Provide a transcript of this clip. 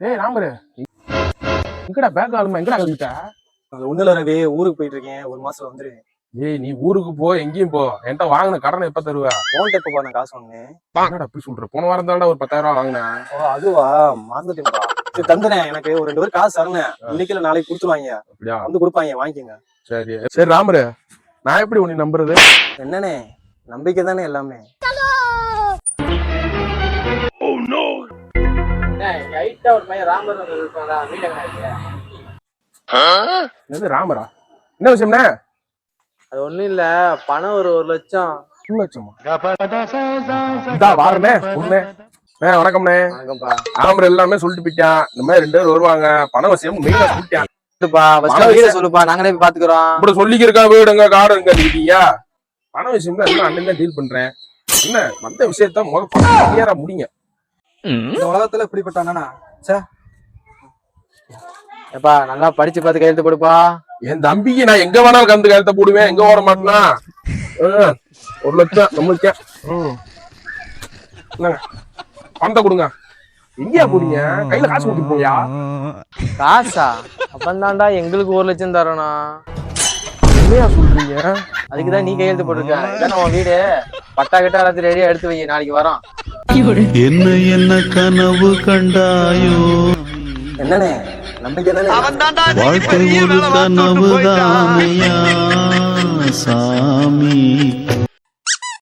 ஏய் ராமரு, எங்கடா பேக் ஆளுமா எங்கடா கிளம்பிட்ட? அது ஒண்ணு இல்ல ரவி, ஊருக்கு போயிட்டு இருக்கேன். ஒரு மாசம் வந்துருவேன். ஏய் நீ ஊருக்கு போ, எங்கேயும் போ. என்கிட்ட வாங்கின கடனை எப்ப தருவ? போன்ட்டு எப்ப போன காசு வாங்கினேன்? என்னடா அப்படி சொல்ற? போன வாரம் தான்டா ஒரு 10,000 வாங்கினேன். ஓ அதுவா, மறந்துட்டேன்ப்பா. சரி தந்துறேன். எனக்கு ஒரு 2 பேர் காசு தரேன். இன்னைக்கு இல்ல நாளைக்கு கொடுத்துருவாங்க. அப்படியா? வந்து கொடுப்பாங்க, வாங்கிக்கோங்க. சரி சரி ராமரு, நான் எப்படி உன்னை நம்புறது? என்னண்ணே, நம்பிக்கை தானே எல்லாமே. என்னது ராமரா? என்ன விஷயம்ண்ணே? அது ஒண்ணும் இல்ல, பணம் ஒரு 1 லட்சம். 1 லட்சமா? இதா வாரண்ணே, ஒண்ணே. வணக்கம்ண்ணே. வணக்கம்ப்பா. ராமர் எல்லாமே சொல்லிட்டு போயிட்டான். இந்த மாதிரி 2 பேர் வருவாங்க, பண விஷயம் மெயினா சொல்லிட்டான். வீட சொல்லுப்பா, நாங்களே போய் பாத்துக்கிறோம். இப்படி சொல்லிக்கிறக்கா வீடுங்க காடுங்க இருக்கீங்க. பண விஷயம் தான் எல்லாம் அண்ணன் தான் டீல் பண்றேன். என்ன மத்த விஷயத்த முதல்ல முடிங்க. இந்த உலகத்துல இப்படிப்பட்டானா? ஏப்பா நல்லா படிச்சு பார்த்து கையெழுத்து போடுப்பா. என் தம்பிக்கு நான் எங்க வேணாலும் கலந்து கையெழுத்த போடுவேன், எங்க ஓட மாட்டேனா. 1 லட்சம் நம்மளுக்கே. என்னங்க பணத்தை கொடுங்க. எங்கயா போறீங்க? கையில காசு கொடுத்து போயா? காசா? அப்பந்தாண்டா எங்களுக்கு 1 லட்சம் தரணும். என்னையா சொல்றீங்க? அதுக்குதான் நீ கையெழுத்து போட்டிருக்க. இதான் உன் வீடு. பட்டா கிட்ட எல்லாத்தையும் ரெடியா எடுத்து வை, நாளைக்கு வரோம். என்ன என்ன கனவு கண்டாயோ? என்னண்ணே, நம்பிக்கை தானே. வாழ்க்கை ஒரு கனவு தானையா சாமி.